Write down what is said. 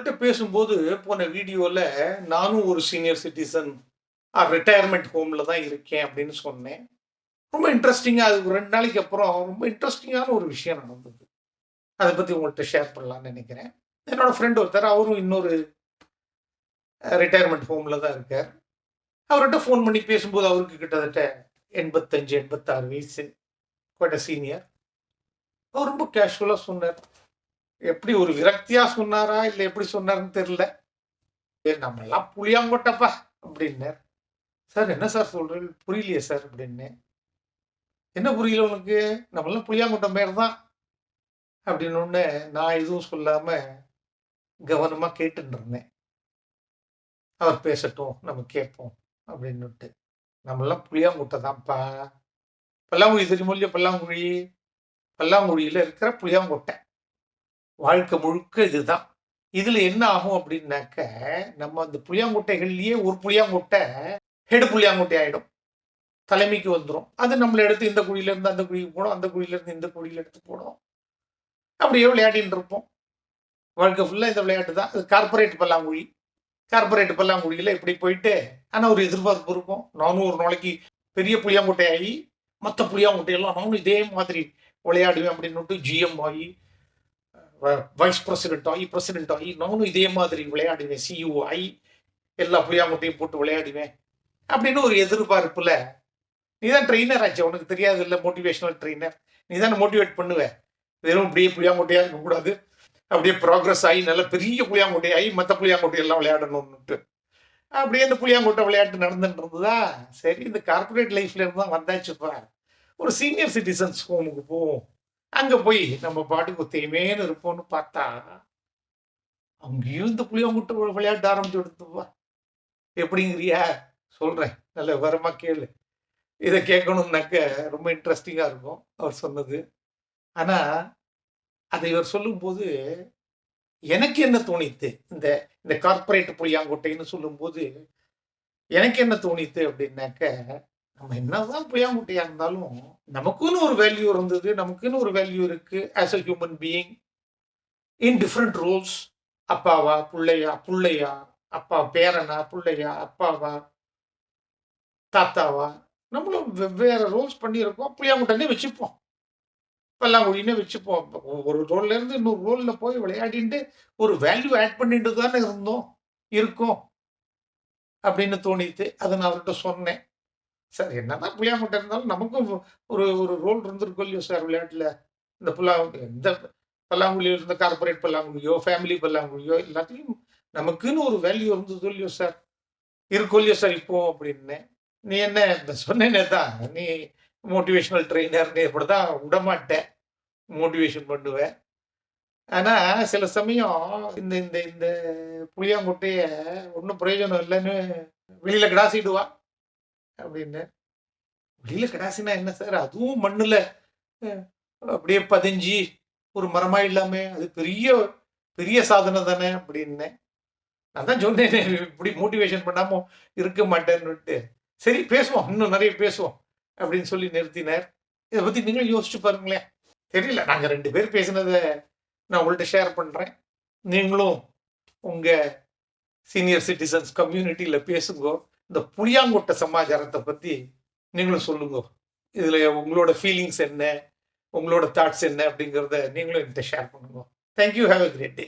உங்கள்கிட்ட பேசும்போது போன வீடியோல நானும் ஒரு சீனியர் சிட்டிசன் ரிட்டையர்மெண்ட் ஹோம்ல தான் இருக்கேன் அப்படின்னு சொன்னேன். ரொம்ப இன்ட்ரெஸ்டிங்கா அது ஒரு 2 நாளைக்கு அப்புறம் ரொம்ப இன்ட்ரெஸ்டிங்கான ஒரு விஷயம் நடந்தது. அத பத்தி உங்கள்ட்ட ஷேர் பண்ணலாம்னு நெனைக்கிறேன். என்னோட ஃப்ரெண்ட் ஒருத்தர் அவரும் இன்னொரு ரிட்டையர்மெண்ட் ஹோம்ல தான் இருக்கார். அவர்ட்ட ஃபோன் பண்ணி பேசும்போது அவருக்கு கிட்டத்தட்ட 85, 86 வயசு. Quite a senior. அவர் ரொம்ப கேஷுவலா சொன்னார். எப்படி ஒரு விரக்தியா சொன்னாரா? இல்ல எப்படி சொன்னாருன்னு தெரியல. நம்மலாம் புளியாங்கொட்டப்பா அப்படின்னார். சார் என்ன சார் சொல்றீங்க? புரியலையே சார் அப்படின்னேன். என்ன புரியல உனக்கு? நம்மலாம் புளியாங்கொட்ட மாரி தான். அப்படின்னோனே நான் எதுவும் சொல்லாம கவனமா கேட்டுட்டு இருந்தேன். அவர் பேசட்டும், நம்ம கேட்போம் அப்படின்னுட்டு. நம்மலாம் புளியாங்குட்டை தான்ப்பா. பல்லாங்குழி தெரியுமோ இல்லையோ பல்லாங்குழி? பல்லாங்குழியில இருக்கிற புளியாங்கொட்டை. வாழ்க்கை முழுக்க இதுதான். இதுல என்ன ஆகும் அப்படின்னாக்க, நம்ம அந்த புளியாங்கொட்டைகள்லயே ஒரு புளியாங்கொட்டை ஹெட் புளியாங்கொட்டை ஆயிடும். தலைமைக்கு வந்துரும். அது நம்மள எடுத்து இந்த குழியில இருந்து அந்த குழிக்கு போடும். அந்த குழியில இருந்து இந்த குழியில எடுத்து போடும். அப்படியே விளையாடிட்டு இருப்போம். வாழ்க்கை ஃபுல்லா இந்த விளையாட்டு தான். அது கார்ப்பரேட் பல்லாங்குழி. கார்ப்பரேட் பல்லாங்குழியில இப்படி போயிட்டு, ஆனா ஒரு எதிர்பார்ப்பு இருக்கும். நானும் ஒரு நாளைக்கு பெரிய புளியாங்கொட்டை ஆகி, மத்த புளியாங்கொட்டையெல்லாம் நானும் இதே மாதிரி விளையாடுவேன் அப்படின்னுட்டு ஜிஎம் ஆகி, வைஸ் பிரசிடென்ட் ஆகி, பிரசிடென்ட் ஆகி, நானும் இதே மாதிரி விளையாடுவேன். சிஇஓ ஆகி, எல்லா புளியாங்கொட்டையும் போட்டு விளையாடுவேன். அப்படின்னு ஒரு எதிர்பார்ப்புல, நீ தான் ட்ரெயினர் ஆச்சு. உனக்கு தெரியாது இல்ல மோட்டிவேஷனல் ட்ரெயினர். நீ தானே மோட்டிவேட் பண்ணுவ. வெறும் இப்படியே புளியாங்கொட்டையா இருக்கக்கூடாது. அப்படியே ப்ராக்ரஸ் ஆகி நல்ல பெரிய புளியாங்கொட்டை ஆகி மற்ற புளியாங்கொட்டை எல்லாம் விளையாடணும்னுட்டு. அப்படியே இந்த புளியாங்கொட்டை விளையாட்டு நடந்துட்டு இருந்ததா, சரி இந்த கார்பரேட் லைஃப்ல இருந்து தான் வந்தாச்சுப்பா. ஒரு சீனியர் சிட்டிசன்ஸ் ஹோமுக்கு போவோம். அங்க போய் நம்ம பாட்டுக்கு தேமேன்னு இருப்போம்னு பார்த்தா, அங்கேயும் இந்த புளியாங்கொட்டை விளையாட்டு ஆரம்பிச்சு விடுத்துப்பா. எப்படிங்கிறியா? சொல்றேன். நல்ல விவரமா கேளு. இதை கேட்கணும்னாக்க ரொம்ப இன்ட்ரெஸ்டிங்கா இருக்கும் அவர் சொன்னது. ஆனா அதை இவர் சொல்லும்போது எனக்கு என்ன தோணித்து, இந்த இந்த கார்ப்பரேட் புளியாங்கொட்டைன்னு சொல்லும்போது எனக்கு என்ன தோணித்து அப்படின்னாக்க, நம்ம என்னதான் புளியாங்கொட்டையா இருந்தாலும் நமக்குன்னு ஒரு வேல்யூ இருந்தது. நமக்குன்னு ஒரு வேல்யூ இருக்கு as a human being in different roles. அப்பாவா, புள்ளையா, புள்ளையா, அப்பா பேரனா, புள்ளையா, அப்பாவா, தாத்தாவா, நம்மளும் வெவ்வேறு ரோல்ஸ் பண்ணியிருக்கோம். புளியாங்கொட்டைனே வச்சுப்போம். பல்லாங்குழின்னே வச்சுப்போம். ஒரு ரோல்ல இருந்து இன்னொரு ரோல்ல போய் விளையாடிட்டு ஒரு வேல்யூ ஆட் பண்ணிட்டு தானே இருந்தோம், இருக்கோம் அப்படின்னு தோணித்து. அதை நான் அவர்கிட்ட சொன்னேன். சார் என்னதான் புளியாங்கொட்டை இருந்தாலும் நமக்கும் ஒரு ஒரு ரோல் இருந்திருக்கும் இல்லையோ சார் விளையாட்டுல. இந்த எந்த பல்லாங்குழியோ இருந்த கார்பரேட் பல்லாங்குழியோ, ஃபேமிலி பல்லாங்குழியோ எல்லாத்துலயும் நமக்குன்னு ஒரு வேல்யூ இருந்தது இல்லையோ சார். இருக்கும் இல்லையோ சார் இப்போ அப்படின்னேன். நீ என்ன சொன்னேனே தான். நீ மோட்டிவேஷனல் ட்ரெயினர் நீ இப்படிதான் விடமாட்டேன். மோட்டிவேஷன் பண்ணுவேன். ஆனா சில சமயம் இந்த இந்த இந்த புளியாங்கொட்டைய ஒன்றும் பிரயோஜனம் இல்லைன்னு வெளியில கிடாசிடுவா அப்படின்னு. வெளியில கிடாசினா என்ன சார்? அதுவும் மண்ணுல அஹ், அப்படியே பதிஞ்சு ஒரு மரமா இல்லாம அது பெரிய பெரிய சாதனை தானே அப்படின்னேன். நான் தான் சொன்னேன் இப்படி மோட்டிவேஷன் பண்ணாம இருக்க மாட்டேன்னுட்டு. சரி பேசுவோம், இன்னும் நிறைய பேசுவோம் அப்படின்னு சொல்லி நிறுத்தினார். இதை பத்தி நீங்களும் யோசிச்சு பாருங்களேன். தெரியல, நாங்க 2 பேர் பேசினதை நான் உங்கள்கிட்ட ஷேர் பண்றேன். நீங்களும் உங்க சீனியர் சிட்டிசன்ஸ் கம்யூனிட்டியில பேசுங்க. இந்த புளியாங்கொட்டை சமாச்சாரத்தை பத்தி நீங்களும் சொல்லுங்க. இதுல உங்களோட ஃபீலிங்ஸ் என்ன, உங்களோட தாட்ஸ் என்ன அப்படிங்கிறத நீங்களும் என்கிட்ட ஷேர் பண்ணுங்க. Thank you. Have a great day.